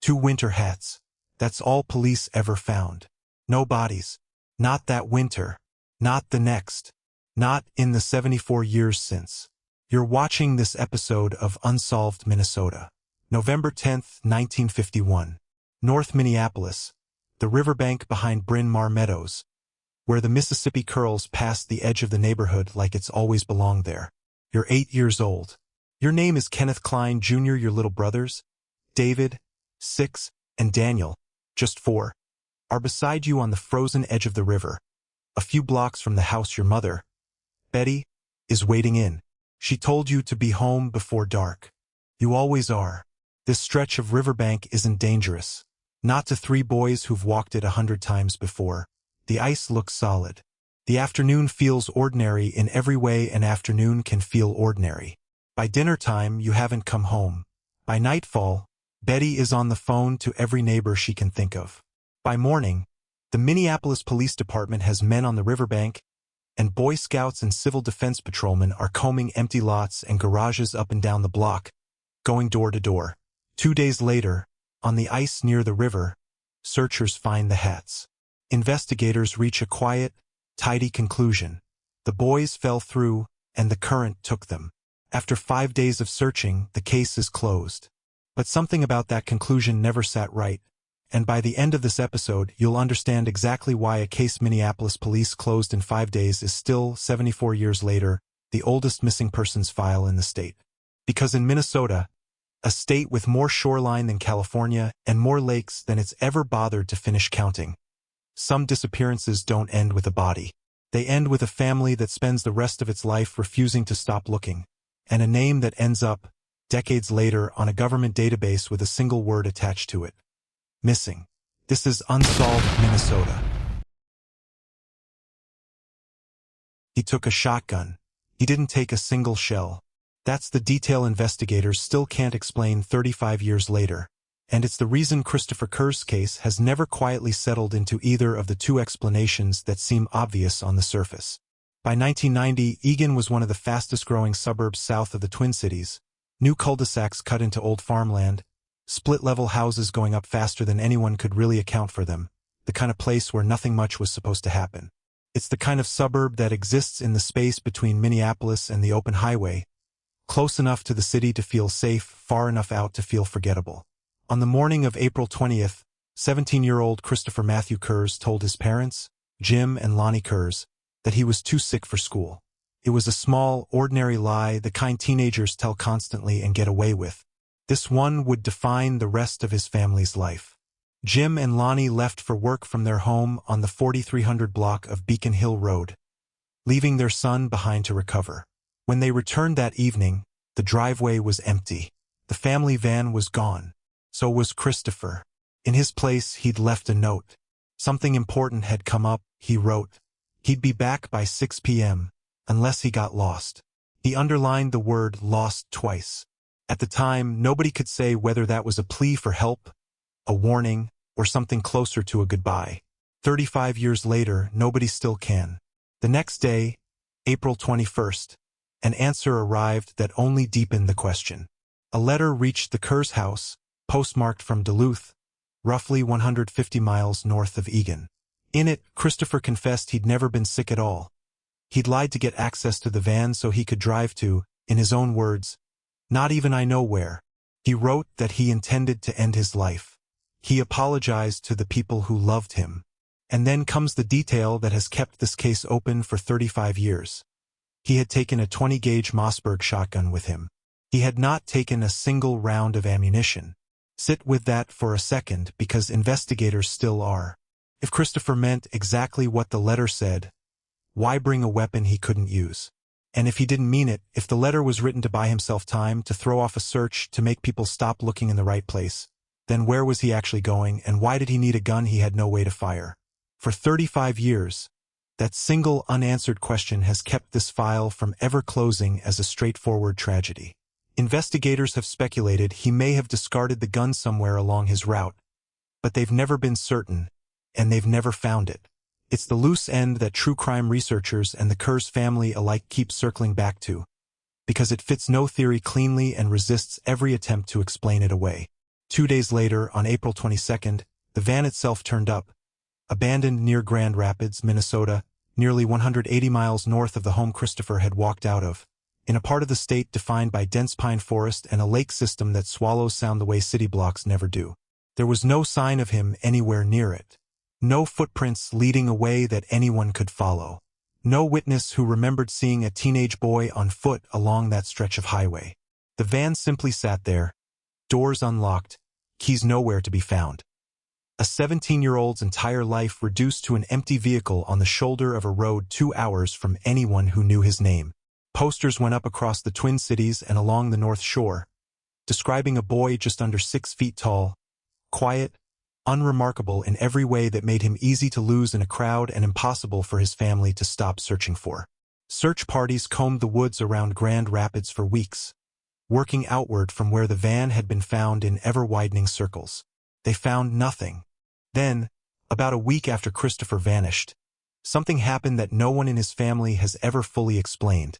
2 winter hats. That's all police ever found. No bodies. Not that winter. Not the next. Not in the 74 years since. You're watching this episode of Unsolved Minnesota. November 10th, 1951. North Minneapolis. The riverbank behind Bryn Mawr Meadows, where the Mississippi curls past the edge of the neighborhood like it's always belonged there. You're 8 years old. Your name is Kenneth Klein Jr. Your little brothers, David, 6, and Daniel, just 4, are beside you on the frozen edge of the river, a few blocks from the house your mother, Betty, is waiting in. She told you to be home before dark. You always are. This stretch of riverbank isn't dangerous. Not to 3 boys who've walked it 100 times before. The ice looks solid. The afternoon feels ordinary in every way an afternoon can feel ordinary. By dinner time, you haven't come home. By nightfall, Betty is on the phone to every neighbor she can think of. By morning, the Minneapolis Police Department has men on the riverbank, and Boy Scouts and Civil Defense patrolmen are combing empty lots and garages up and down the block, going door to door. 2 days later, on the ice near the river, searchers find the hats. Investigators reach a quiet, tidy conclusion. The boys fell through, and the current took them. After 5 days of searching, the case is closed. But something about that conclusion never sat right, and by the end of this episode, you'll understand exactly why a case Minneapolis police closed in 5 days is still, 74 years later, the oldest missing persons file in the state. Because in Minnesota, a state with more shoreline than California and more lakes than it's ever bothered to finish counting, some disappearances don't end with a body. They end with a family that spends the rest of its life refusing to stop looking, and a name that ends up, decades later, on a government database with a single word attached to it. Missing. This is Unsolved Minnesota. He took a shotgun. He didn't take a single shell. That's the detail investigators still can't explain 35 years later, and it's the reason Christopher Kerze's case has never quietly settled into either of the 2 explanations that seem obvious on the surface. By 1990, Eagan was one of the fastest-growing suburbs south of the Twin Cities. New cul-de-sacs cut into old farmland, split-level houses going up faster than anyone could really account for them, the kind of place where nothing much was supposed to happen. It's the kind of suburb that exists in the space between Minneapolis and the open highway, close enough to the city to feel safe, far enough out to feel forgettable. On the morning of April 20th, 17-year-old Christopher Matthew Kerze told his parents, Jim and Lonnie Kerze, that he was too sick for school. It was a small, ordinary lie, the kind teenagers tell constantly and get away with. This one would define the rest of his family's life. Jim and Lonnie left for work from their home on the 4300 block of Beacon Hill Road, leaving their son behind to recover. When they returned that evening, the driveway was empty. The family van was gone. So was Christopher. In his place, he'd left a note. Something important had come up, he wrote. He'd be back by 6 p.m., unless he got lost. He underlined the word lost twice. At the time, nobody could say whether that was a plea for help, a warning, or something closer to a goodbye. 35 years later, nobody still can. The next day, April 21st, an answer arrived that only deepened the question. A letter reached the Kerze house, postmarked from Duluth, roughly 150 miles north of Eagan. In it, Christopher confessed he'd never been sick at all. He'd lied to get access to the van so he could drive to, in his own words, not even I know where. He wrote that he intended to end his life. He apologized to the people who loved him. And then comes the detail that has kept this case open for 35 years. He had taken a 20-gauge Mossberg shotgun with him. He had not taken a single round of ammunition. Sit with that for a second, because investigators still are. If Christopher meant exactly what the letter said, why bring a weapon he couldn't use? And if he didn't mean it, if the letter was written to buy himself time, to throw off a search, to make people stop looking in the right place, then where was he actually going, and why did he need a gun he had no way to fire? For 35 years, that single unanswered question has kept this file from ever closing as a straightforward tragedy. Investigators have speculated he may have discarded the gun somewhere along his route, but they've never been certain, and they've never found it. It's the loose end that true crime researchers and the Kerze family alike keep circling back to, because it fits no theory cleanly and resists every attempt to explain it away. 2 days later, on April 22nd, the van itself turned up, abandoned near Grand Rapids, Minnesota, nearly 180 miles north of the home Christopher had walked out of, in a part of the state defined by dense pine forest and a lake system that swallows sound the way city blocks never do. There was no sign of him anywhere near it. No footprints leading a way that anyone could follow. No witness who remembered seeing a teenage boy on foot along that stretch of highway. The van simply sat there, doors unlocked, keys nowhere to be found. A 17-year-old's entire life reduced to an empty vehicle on the shoulder of a road 2 hours from anyone who knew his name. Posters went up across the Twin Cities and along the North Shore, describing a boy just under 6 feet tall, quiet, unremarkable in every way that made him easy to lose in a crowd and impossible for his family to stop searching for. Search parties combed the woods around Grand Rapids for weeks, working outward from where the van had been found in ever-widening circles. They found nothing. Then, about a week after Christopher vanished, something happened that no one in his family has ever fully explained.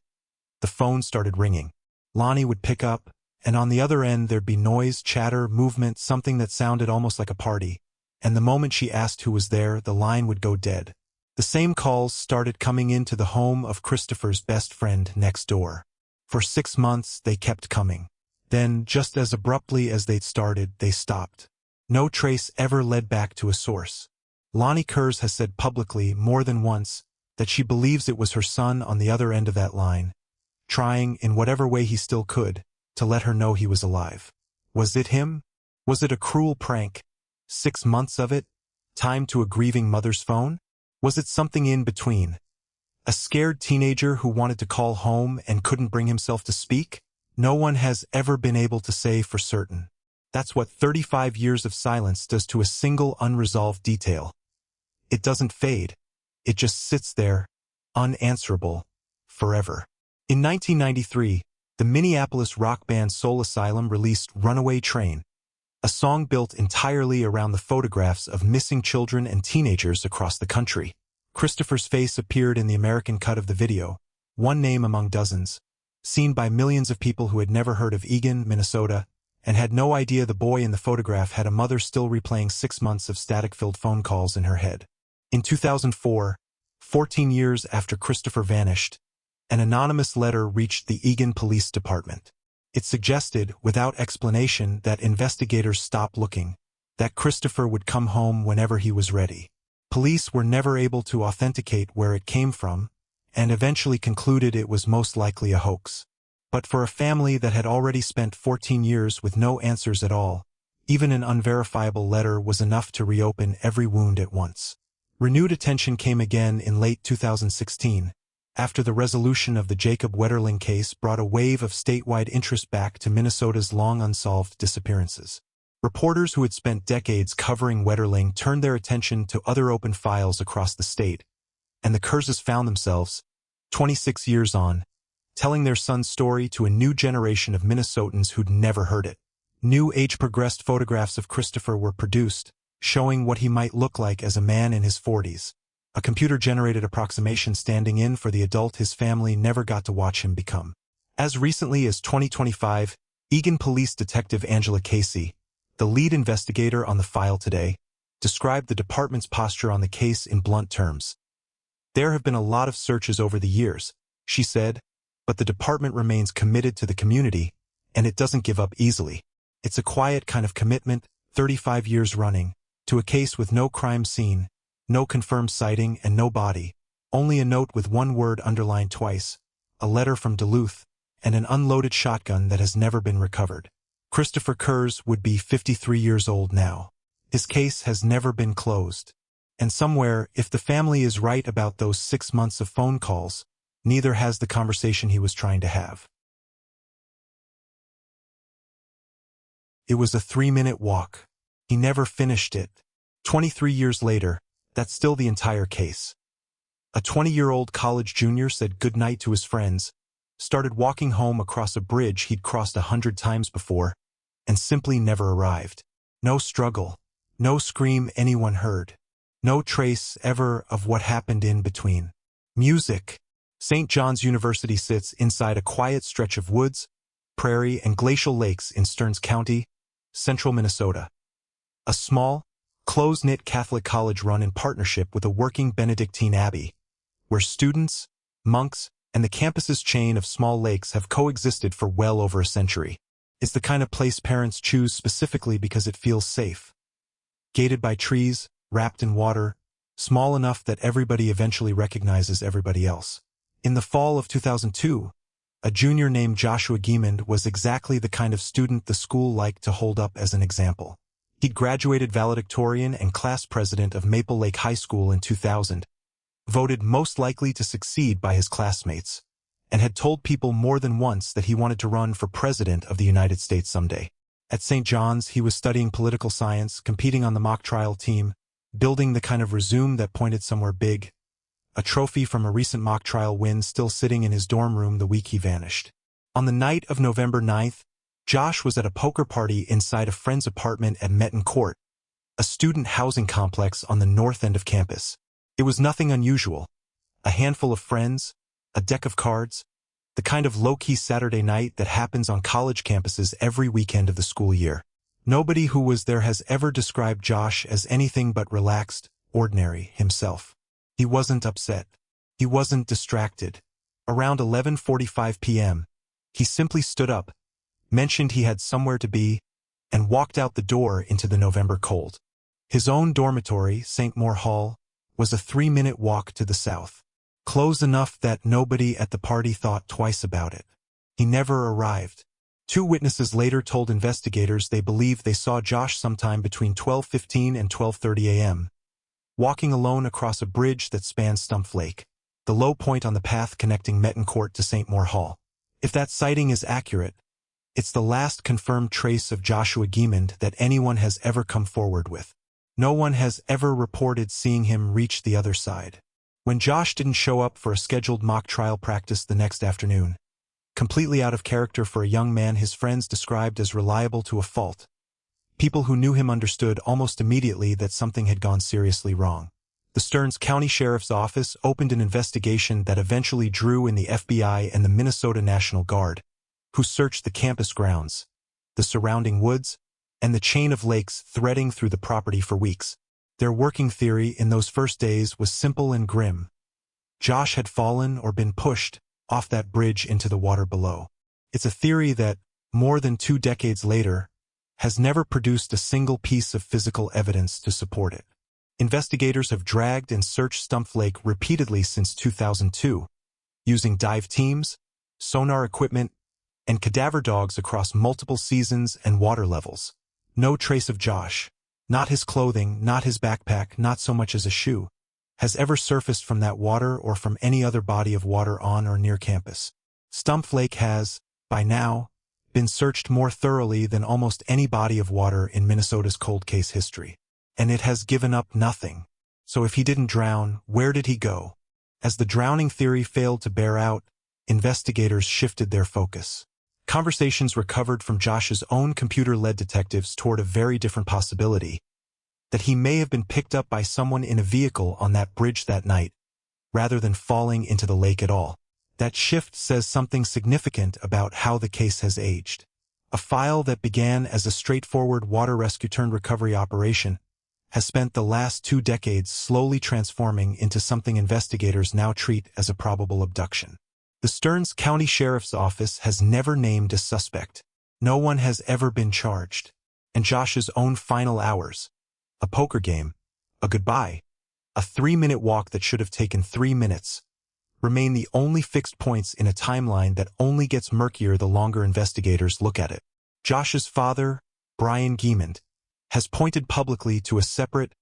The phone started ringing. Lonnie would pick up, and on the other end there'd be noise, chatter, movement, something that sounded almost like a party. And the moment she asked who was there, the line would go dead. The same calls started coming into the home of Christopher's best friend next door. For 6 months, they kept coming. Then, just as abruptly as they'd started, they stopped. No trace ever led back to a source. Lonnie Kerze has said publicly more than once that she believes it was her son on the other end of that line, trying, in whatever way he still could, to let her know he was alive. Was it him? Was it a cruel prank? 6 months of it? Timed to a grieving mother's phone? Was it something in between? A scared teenager who wanted to call home and couldn't bring himself to speak? No one has ever been able to say for certain. That's what 35 years of silence does to a single unresolved detail. It doesn't fade. It just sits there, unanswerable, forever. In 1993, the Minneapolis rock band Soul Asylum released Runaway Train, a song built entirely around the photographs of missing children and teenagers across the country. Christopher's face appeared in the American cut of the video, one name among dozens, seen by millions of people who had never heard of Eagan, Minnesota, and had no idea the boy in the photograph had a mother still replaying 6 months of static-filled phone calls in her head. In 2004, 14 years after Christopher vanished, an anonymous letter reached the Eagan Police Department. It suggested, without explanation, that investigators stop looking, that Christopher would come home whenever he was ready. Police were never able to authenticate where it came from, and eventually concluded it was most likely a hoax. But for a family that had already spent 14 years with no answers at all, even an unverifiable letter was enough to reopen every wound at once. Renewed attention came again in late 2016, after the resolution of the Jacob Wetterling case brought a wave of statewide interest back to Minnesota's long unsolved disappearances. Reporters who had spent decades covering Wetterling turned their attention to other open files across the state, and the Kerzes found themselves, 26 years on, telling their son's story to a new generation of Minnesotans who'd never heard it. New age-progressed photographs of Christopher were produced, showing what he might look like as a man in his 40s. A computer-generated approximation standing in for the adult his family never got to watch him become. As recently as 2025, Eagan Police Detective Angela Casey, the lead investigator on the file today, described the department's posture on the case in blunt terms. "There have been a lot of searches over the years," she said, "but the department remains committed to the community, and it doesn't give up easily. It's a quiet kind of commitment, 35 years running, to a case with no crime scene, no confirmed sighting, and no body, only a note with one word underlined twice, a letter from Duluth, and an unloaded shotgun that has never been recovered." Christopher Kerze would be 53 years old now. His case has never been closed. And somewhere, if the family is right about those 6 months of phone calls, neither has the conversation he was trying to have. It was a 3-minute walk. He never finished it. 23 years later, that's still the entire case. A 20-year-old college junior said goodnight to his friends, started walking home across a bridge he'd crossed 100 times before, and simply never arrived. No struggle, no scream anyone heard, no trace ever of what happened in between. Music. St. John's University sits inside a quiet stretch of woods, prairie, and glacial lakes in Stearns County, Central Minnesota. A small, close-knit Catholic college run in partnership with a working Benedictine abbey, where students, monks, and the campus's chain of small lakes have coexisted for well over a century. It's the kind of place parents choose specifically because it feels safe. Gated by trees, wrapped in water, small enough that everybody eventually recognizes everybody else. In the fall of 2002, a junior named Joshua Eagan was exactly the kind of student the school liked to hold up as an example. He'd graduated valedictorian and class president of Maple Lake High School in 2000, voted most likely to succeed by his classmates, and had told people more than once that he wanted to run for president of the United States someday. At St. John's, he was studying political science, competing on the mock trial team, building the kind of resume that pointed somewhere big, a trophy from a recent mock trial win still sitting in his dorm room the week he vanished. On the night of November 9th, Josh was at a poker party inside a friend's apartment at Metten Court, a student housing complex on the north end of campus. It was nothing unusual. A handful of friends, a deck of cards, the kind of low-key Saturday night that happens on college campuses every weekend of the school year. Nobody who was there has ever described Josh as anything but relaxed, ordinary himself. He wasn't upset. He wasn't distracted. Around 11:45 p.m., he simply stood up, mentioned he had somewhere to be, and walked out the door into the November cold. His own dormitory, St. Moore Hall, was a 3-minute walk to the south, close enough that nobody at the party thought twice about it. He never arrived. 2 witnesses later told investigators they believed they saw Josh sometime between 12:15 and 12:30 a.m., walking alone across a bridge that spans Stump Lake, the low point on the path connecting Metten Court to St. Moore Hall. If that sighting is accurate, it's the last confirmed trace of Joshua Eagan that anyone has ever come forward with. No one has ever reported seeing him reach the other side. When Josh didn't show up for a scheduled mock trial practice the next afternoon, completely out of character for a young man his friends described as reliable to a fault, people who knew him understood almost immediately that something had gone seriously wrong. The Stearns County Sheriff's Office opened an investigation that eventually drew in the FBI and the Minnesota National Guard, who searched the campus grounds, the surrounding woods, and the chain of lakes threading through the property for weeks. Their working theory in those first days was simple and grim. Josh had fallen or been pushed off that bridge into the water below. It's a theory that, more than 2 decades later, has never produced a single piece of physical evidence to support it. Investigators have dragged and searched Stump Lake repeatedly since 2002, using dive teams, sonar equipment, and cadaver dogs across multiple seasons and water levels. No trace of Josh, not his clothing, not his backpack, not so much as a shoe, has ever surfaced from that water or from any other body of water on or near campus. Stump Lake has, by now, been searched more thoroughly than almost any body of water in Minnesota's cold case history. And it has given up nothing. So if he didn't drown, where did he go? As the drowning theory failed to bear out, investigators shifted their focus. Conversations recovered from Josh's own computer-led detectives toward a very different possibility, that he may have been picked up by someone in a vehicle on that bridge that night, rather than falling into the lake at all. That shift says something significant about how the case has aged. A file that began as a straightforward water rescue-turned-recovery operation has spent the last 2 decades slowly transforming into something investigators now treat as a probable abduction. The Stearns County Sheriff's Office has never named a suspect. No one has ever been charged. And Josh's own final hours, a poker game, a goodbye, a 3-minute walk that should have taken 3 minutes, remain the only fixed points in a timeline that only gets murkier the longer investigators look at it. Josh's father, Brian Eagan, has pointed publicly to a separate,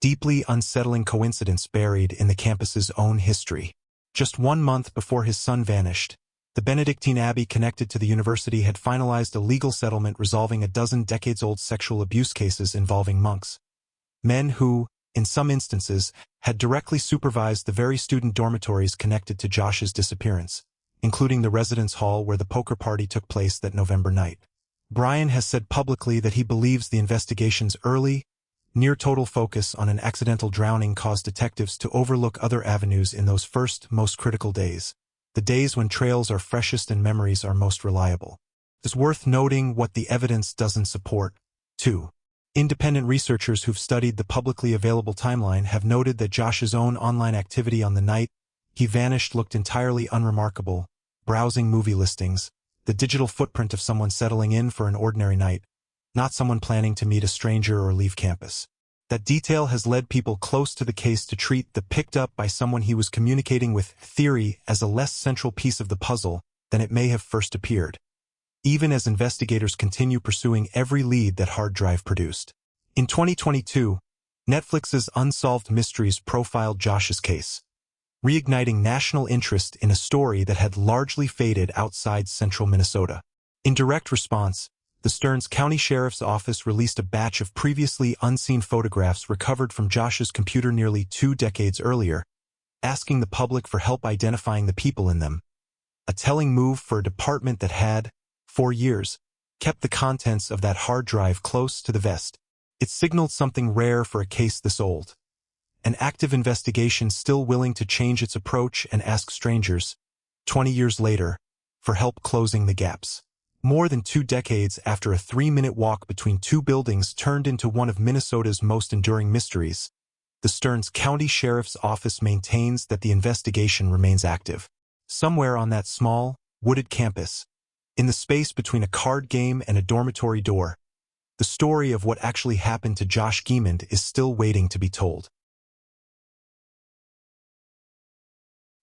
deeply unsettling coincidence buried in the campus's own history. Just 1 month before his son vanished, the Benedictine abbey connected to the university had finalized a legal settlement resolving a dozen decades-old sexual abuse cases involving monks. Men who, in some instances, had directly supervised the very student dormitories connected to Josh's disappearance, including the residence hall where the poker party took place that November night. Brian has said publicly that he believes the investigation's early, near-total focus on an accidental drowning caused detectives to overlook other avenues in those first, most critical days, the days when trails are freshest and memories are most reliable. It's worth noting what the evidence doesn't support. 2. Independent researchers who've studied the publicly available timeline have noted that Josh's own online activity on the night he vanished looked entirely unremarkable: browsing movie listings, the digital footprint of someone settling in for an ordinary night, not someone planning to meet a stranger or leave campus. That detail has led people close to the case to treat the picked up by someone he was communicating with theory as a less central piece of the puzzle than it may have first appeared, even as investigators continue pursuing every lead that hard drive produced. In 2022, Netflix's Unsolved Mysteries profiled Josh's case, reigniting national interest in a story that had largely faded outside central Minnesota. In direct response, the Stearns County Sheriff's Office released a batch of previously unseen photographs recovered from Josh's computer nearly 2 decades earlier, asking the public for help identifying the people in them. A telling move for a department that had, for years, kept the contents of that hard drive close to the vest. It signaled something rare for a case this old. An active investigation still willing to change its approach and ask strangers, 20 years later, for help closing the gaps. More than 2 decades after a 3-minute walk between 2 buildings turned into one of Minnesota's most enduring mysteries, the Stearns County Sheriff's Office maintains that the investigation remains active. Somewhere on that small, wooded campus, in the space between a card game and a dormitory door, the story of what actually happened to Josh Giemond is still waiting to be told.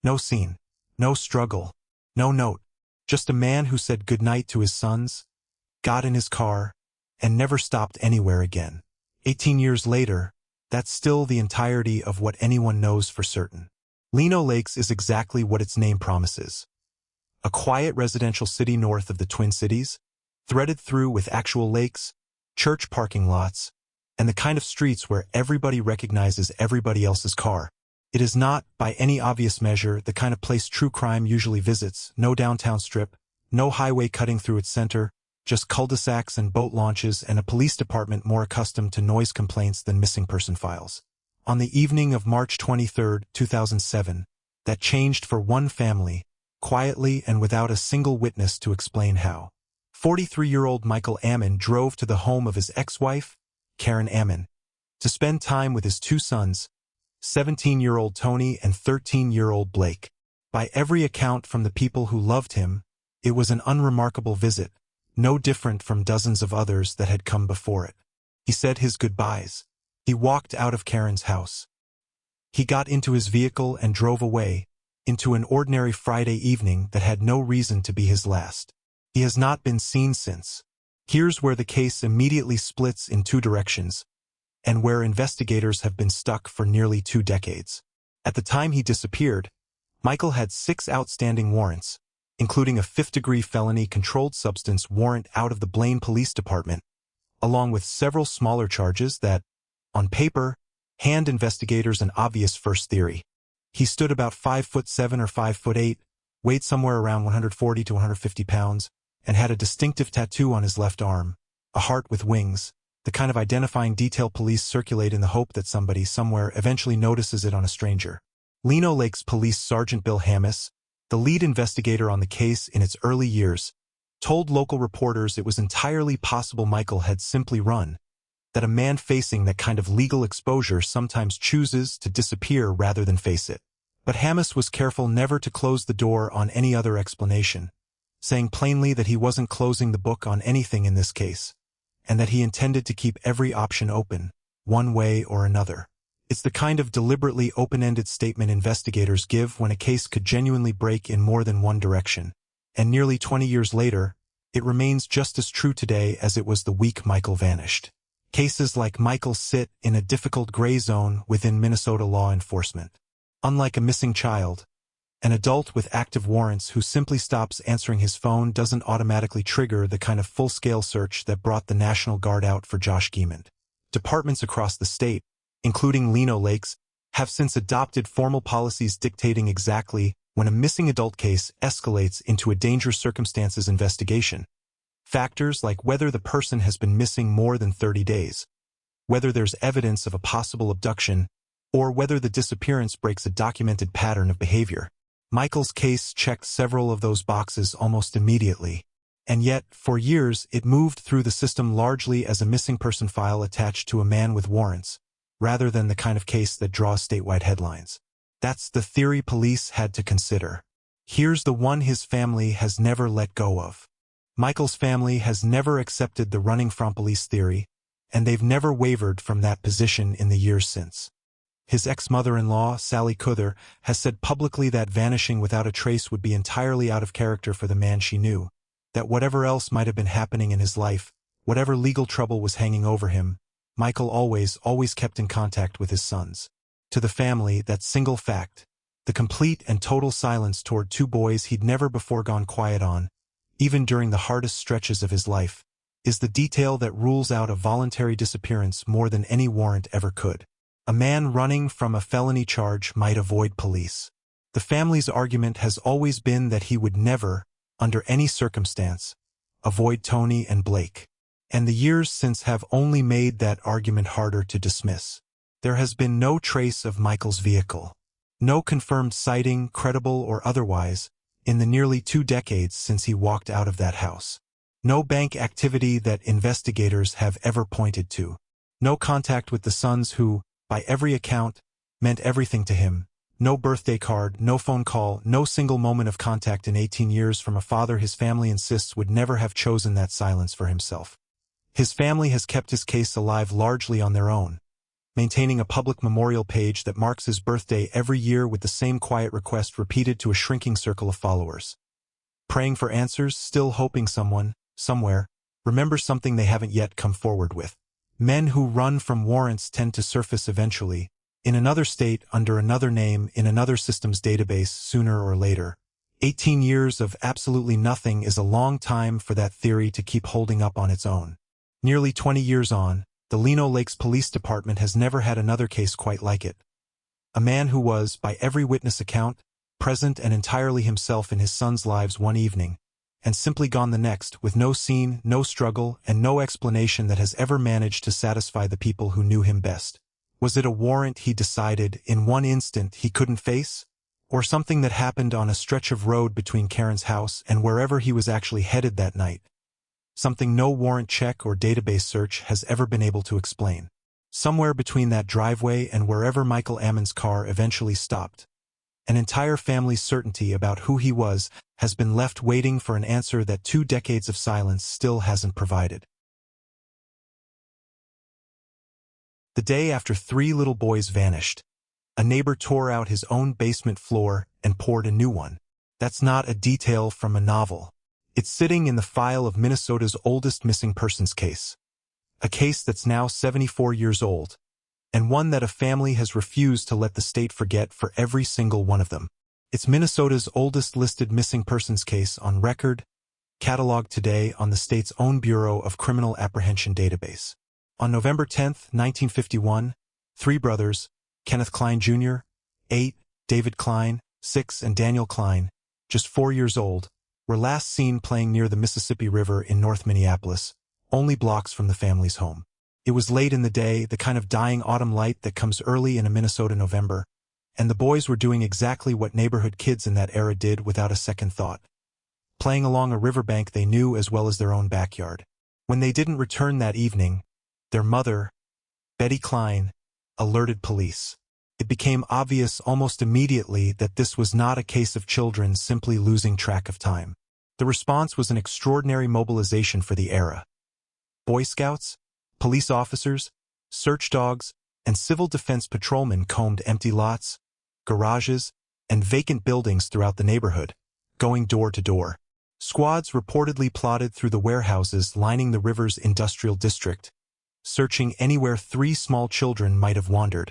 No scene, no struggle, no note. Just a man who said goodnight to his sons, got in his car, and never stopped anywhere again. 18 years later, that's still the entirety of what anyone knows for certain. Lino Lakes is exactly what its name promises. A quiet residential city north of the Twin Cities, threaded through with actual lakes, church parking lots, and the kind of streets where everybody recognizes everybody else's car. It is not, by any obvious measure, the kind of place true crime usually visits. No downtown strip, no highway cutting through its center, just cul-de-sacs and boat launches and a police department more accustomed to noise complaints than missing person files. On the evening of March 23, 2007, that changed for one family, quietly and without a single witness to explain how. 43-year-old Michael Ammon drove to the home of his ex-wife, Karen Ammon, to spend time with his 2 sons, 17-year-old Tony and 13-year-old Blake. By every account from the people who loved him, it was an unremarkable visit, no different from dozens of others that had come before it. He said his goodbyes. He walked out of Karen's house. He got into his vehicle and drove away, into an ordinary Friday evening that had no reason to be his last. He has not been seen since. Here's where the case immediately splits in 2 directions, and where investigators have been stuck for nearly 2 decades. At the time he disappeared, Michael had 6 outstanding warrants, including a 5th-degree felony controlled substance warrant out of the Blaine Police Department, along with several smaller charges that, on paper, hand investigators an obvious first theory. He stood about 5'7" or 5'8", weighed somewhere around 140 to 150 pounds, and had a distinctive tattoo on his left arm, a heart with wings, the kind of identifying detail police circulate in the hope that somebody somewhere eventually notices it on a stranger. Lino Lakes Police Sergeant Bill Hammis, the lead investigator on the case in its early years, told local reporters it was entirely possible Michael had simply run, that a man facing that kind of legal exposure sometimes chooses to disappear rather than face it. But Hammis was careful never to close the door on any other explanation, saying plainly that he wasn't closing the book on anything in this case, and that he intended to keep every option open, one way or another. It's the kind of deliberately open-ended statement investigators give when a case could genuinely break in more than one direction, and nearly 20 years later, it remains just as true today as it was the week Michael vanished. Cases like Michael sit in a difficult gray zone within Minnesota law enforcement. Unlike a missing child, an adult with active warrants who simply stops answering his phone doesn't automatically trigger the kind of full-scale search that brought the National Guard out for Josh Giemond. Departments across the state, including Lino Lakes, have since adopted formal policies dictating exactly when a missing adult case escalates into a dangerous circumstances investigation. Factors like whether the person has been missing more than 30 days, whether there's evidence of a possible abduction, or whether the disappearance breaks a documented pattern of behavior. Michael's case checked several of those boxes almost immediately. And yet, for years, it moved through the system largely as a missing person file attached to a man with warrants, rather than the kind of case that draws statewide headlines. That's the theory police had to consider. Here's the one his family has never let go of. Michael's family has never accepted the running from police theory, and they've never wavered from that position in the years since. His ex-mother-in-law, Sally Kuther, has said publicly that vanishing without a trace would be entirely out of character for the man she knew, that whatever else might have been happening in his life, whatever legal trouble was hanging over him, Michael always kept in contact with his sons. To the family, that single fact, the complete and total silence toward two boys he'd never before gone quiet on, even during the hardest stretches of his life, is the detail that rules out a voluntary disappearance more than any warrant ever could. A man running from a felony charge might avoid police. The family's argument has always been that he would never, under any circumstance, avoid Tony and Blake. And the years since have only made that argument harder to dismiss. There has been no trace of Michael's vehicle. No confirmed sighting, credible or otherwise, in the nearly 2 decades since he walked out of that house. No bank activity that investigators have ever pointed to. No contact with the sons who, by every account, meant everything to him. No birthday card, no phone call, no single moment of contact in 18 years from a father his family insists would never have chosen that silence for himself. His family has kept his case alive largely on their own, maintaining a public memorial page that marks his birthday every year with the same quiet request repeated to a shrinking circle of followers. Praying for answers, still hoping someone, somewhere, remembers something they haven't yet come forward with. Men who run from warrants tend to surface eventually, in another state, under another name, in another system's database, sooner or later. 18 years of absolutely nothing is a long time for that theory to keep holding up on its own. Nearly 20 years on, the Lino Lakes Police Department has never had another case quite like it. A man who was, by every witness account, present and entirely himself in his sons' lives one evening, and simply gone the next, with no scene, no struggle, and no explanation that has ever managed to satisfy the people who knew him best. Was it a warrant he decided, in one instant, he couldn't face? Or something that happened on a stretch of road between Karen's house and wherever he was actually headed that night? Something no warrant check or database search has ever been able to explain. Somewhere between that driveway and wherever Michael Ammon's car eventually stopped, an entire family's certainty about who he was has been left waiting for an answer that 2 decades of silence still hasn't provided. The day after 3 little boys vanished, a neighbor tore out his own basement floor and poured a new one. That's not a detail from a novel. It's sitting in the file of Minnesota's oldest missing persons case. A case that's now 74 years old, and one that a family has refused to let the state forget for every single one of them. It's Minnesota's oldest listed missing persons case on record, cataloged today on the state's own Bureau of Criminal Apprehension database. On November 10, 1951, 3 brothers, Kenneth Klein Jr., 8, David Klein, 6, and Daniel Klein, just 4 years old, were last seen playing near the Mississippi River in North Minneapolis, only blocks from the family's home. It was late in the day, the kind of dying autumn light that comes early in a Minnesota November, and the boys were doing exactly what neighborhood kids in that era did without a second thought, playing along a riverbank they knew as well as their own backyard. When they didn't return that evening, their mother, Betty Klein, alerted police. It became obvious almost immediately that this was not a case of children simply losing track of time. The response was an extraordinary mobilization for the era. Boy Scouts, police officers, search dogs, and civil defense patrolmen combed empty lots, garages, and vacant buildings throughout the neighborhood, going door to door. Squads reportedly plodded through the warehouses lining the river's industrial district, searching anywhere 3 small children might have wandered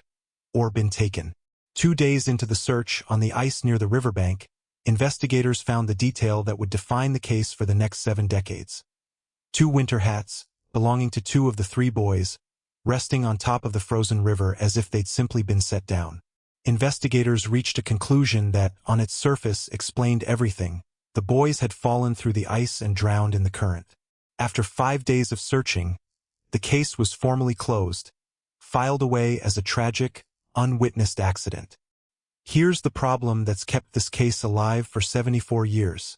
or been taken. 2 days into the search on the ice near the riverbank, investigators found the detail that would define the case for the next 7 decades. 2 winter hats, belonging to 2 of the 3 boys, resting on top of the frozen river as if they'd simply been set down. Investigators reached a conclusion that, on its surface, explained everything. The boys had fallen through the ice and drowned in the current. After 5 days of searching, the case was formally closed, filed away as a tragic, unwitnessed accident. Here's the problem that's kept this case alive for 74 years.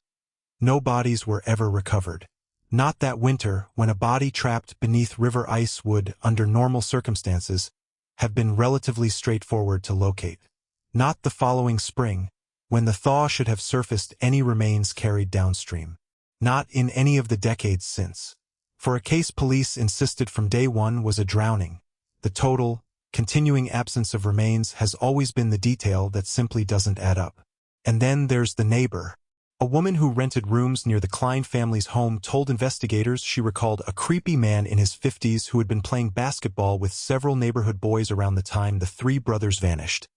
No bodies were ever recovered. Not that winter, when a body trapped beneath river ice would, under normal circumstances, have been relatively straightforward to locate. Not the following spring, when the thaw should have surfaced any remains carried downstream. Not in any of the decades since. For a case police insisted from day one was a drowning. The total, continuing absence of remains has always been the detail that simply doesn't add up. And then there's the neighbor. A woman who rented rooms near the Klein family's home told investigators she recalled a creepy man in his 50s who had been playing basketball with several neighborhood boys around the time the three brothers vanished.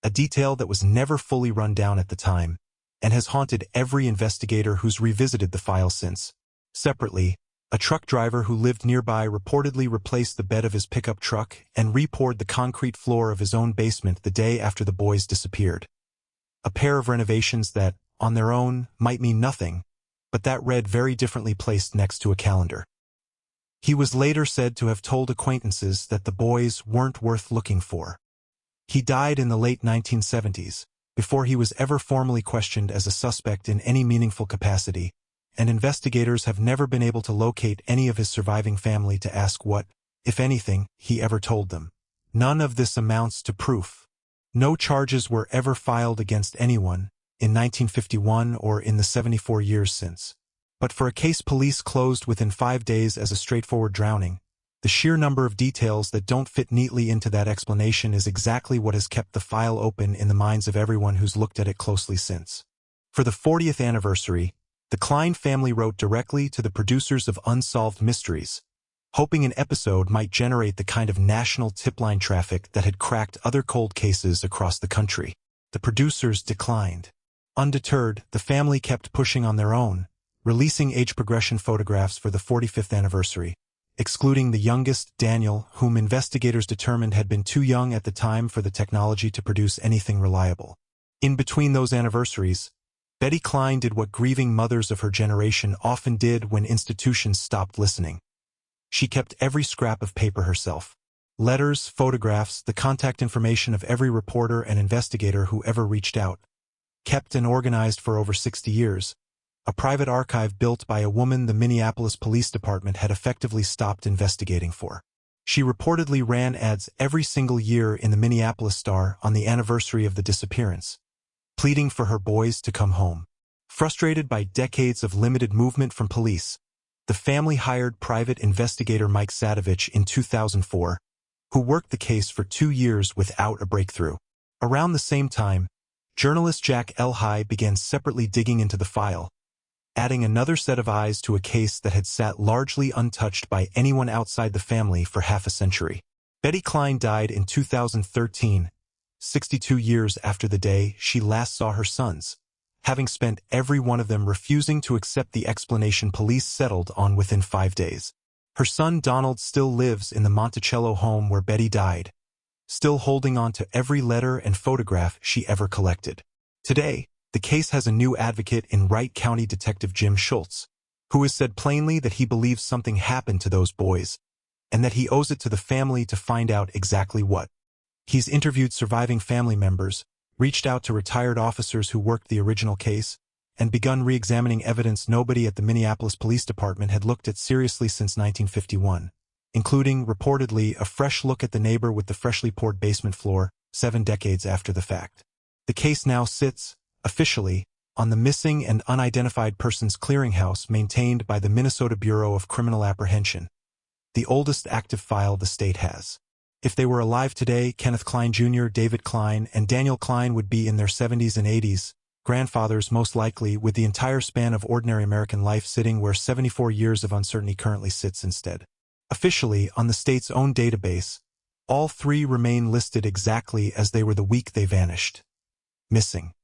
A detail that was never fully run down at the time, and has haunted every investigator who's revisited the file since. Separately, a truck driver who lived nearby reportedly replaced the bed of his pickup truck and repoured the concrete floor of his own basement the day after the boys disappeared. A pair of renovations that, on their own, might mean nothing, but that read very differently placed next to a calendar. He was later said to have told acquaintances that the boys weren't worth looking for. He died in the late 1970s, before he was ever formally questioned as a suspect in any meaningful capacity, and investigators have never been able to locate any of his surviving family to ask what, if anything, he ever told them. None of this amounts to proof. No charges were ever filed against anyone, in 1951 or in the 74 years since. But for a case police closed within 5 days as a straightforward drowning, the sheer number of details that don't fit neatly into that explanation is exactly what has kept the file open in the minds of everyone who's looked at it closely since. For the 40th anniversary, the Klein family wrote directly to the producers of Unsolved Mysteries, hoping an episode might generate the kind of national tip-line traffic that had cracked other cold cases across the country. The producers declined. Undeterred, the family kept pushing on their own, releasing age progression photographs for the 45th anniversary, excluding the youngest, Daniel, whom investigators determined had been too young at the time for the technology to produce anything reliable. In between those anniversaries, Betty Klein did what grieving mothers of her generation often did when institutions stopped listening. She kept every scrap of paper herself. Letters, photographs, the contact information of every reporter and investigator who ever reached out. Kept and organized for over 60 years, a private archive built by a woman the Minneapolis Police Department had effectively stopped investigating for. She reportedly ran ads every single year in the Minneapolis Star on the anniversary of the disappearance, pleading for her boys to come home. Frustrated by decades of limited movement from police, the family hired private investigator Mike Sadovich in 2004, who worked the case for 2 years without a breakthrough. Around the same time, journalist Jack Elhigh began separately digging into the file, adding another set of eyes to a case that had sat largely untouched by anyone outside the family for half a century. Betty Klein died in 2013, 62 years after the day she last saw her sons, having spent every one of them refusing to accept the explanation police settled on within 5 days. Her son Donald still lives in the Monticello home where Betty died, still holding on to every letter and photograph she ever collected. Today, the case has a new advocate in Wright County Detective Jim Schultz, who has said plainly that he believes something happened to those boys, and that he owes it to the family to find out exactly what. He's interviewed surviving family members, reached out to retired officers who worked the original case, and begun re-examining evidence nobody at the Minneapolis Police Department had looked at seriously since 1951, including, reportedly, a fresh look at the neighbor with the freshly poured basement floor, 7 decades after the fact. The case now sits, officially, on the Missing and Unidentified Persons Clearinghouse maintained by the Minnesota Bureau of Criminal Apprehension, the oldest active file the state has. If they were alive today, Kenneth Klein Jr., David Klein, and Daniel Klein would be in their 70s and 80s, grandfathers most likely, with the entire span of ordinary American life sitting where 74 years of uncertainty currently sits instead. Officially, on the state's own database, all 3 remain listed exactly as they were the week they vanished. Missing.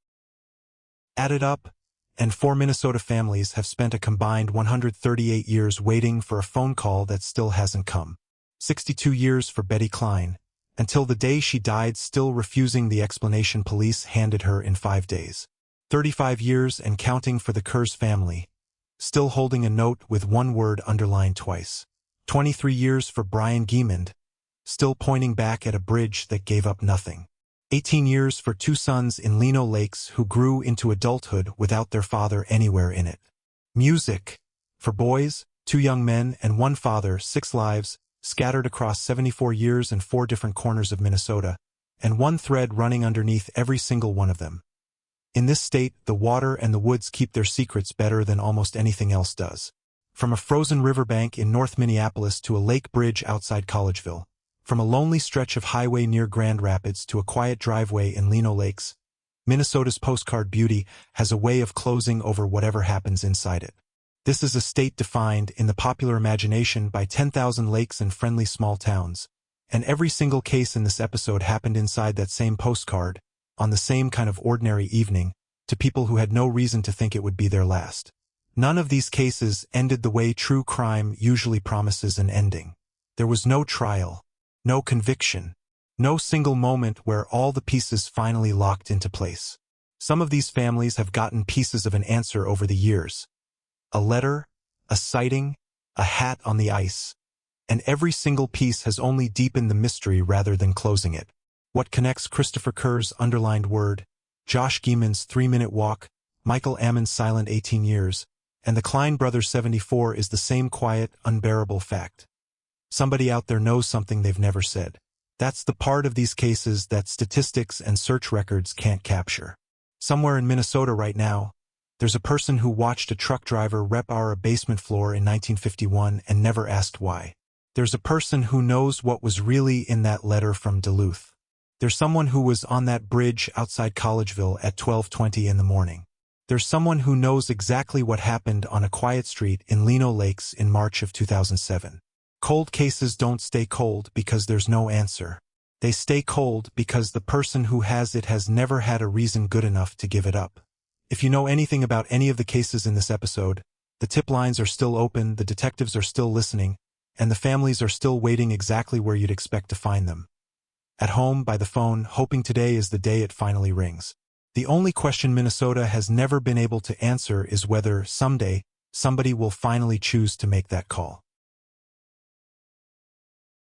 Added up, and 4 Minnesota families have spent a combined 138 years waiting for a phone call that still hasn't come. 62 years for Betty Klein, until the day she died still refusing the explanation police handed her in 5 days. 35 years and counting for the Kerze family, still holding a note with one word underlined twice. 23 years for Brian Giemond, still pointing back at a bridge that gave up nothing. 18 years for 2 sons in Lino Lakes who grew into adulthood without their father anywhere in it. Music. For boys, 2 young men and 1 father, 6 lives, scattered across 74 years and 4 different corners of Minnesota, and one thread running underneath every single one of them. In this state, the water and the woods keep their secrets better than almost anything else does. From a frozen riverbank in North Minneapolis to a lake bridge outside Collegeville, from a lonely stretch of highway near Grand Rapids to a quiet driveway in Lino Lakes, Minnesota's postcard beauty has a way of closing over whatever happens inside it. This is a state defined, in the popular imagination, by 10,000 lakes and friendly small towns, and every single case in this episode happened inside that same postcard, on the same kind of ordinary evening, to people who had no reason to think it would be their last. None of these cases ended the way true crime usually promises an ending. There was no trial, no conviction, no single moment where all the pieces finally locked into place. Some of these families have gotten pieces of an answer over the years. A letter, a sighting, a hat on the ice. And every single piece has only deepened the mystery rather than closing it. What connects Christopher Kerze's underlined word, Josh Gieman's 3-minute walk, Michael Ammon's silent 18 years, and the Klein brothers' 74 is the same quiet, unbearable fact. Somebody out there knows something they've never said. That's the part of these cases that statistics and search records can't capture. Somewhere in Minnesota right now, there's a person who watched a truck driver repair a basement floor in 1951 and never asked why. There's a person who knows what was really in that letter from Duluth. There's someone who was on that bridge outside Collegeville at 12:20 in the morning. There's someone who knows exactly what happened on a quiet street in Lino Lakes in March of 2007. Cold cases don't stay cold because there's no answer. They stay cold because the person who has it has never had a reason good enough to give it up. If you know anything about any of the cases in this episode, the tip lines are still open, the detectives are still listening, and the families are still waiting exactly where you'd expect to find them. At home, by the phone, hoping today is the day it finally rings. The only question Minnesota has never been able to answer is whether, someday, somebody will finally choose to make that call.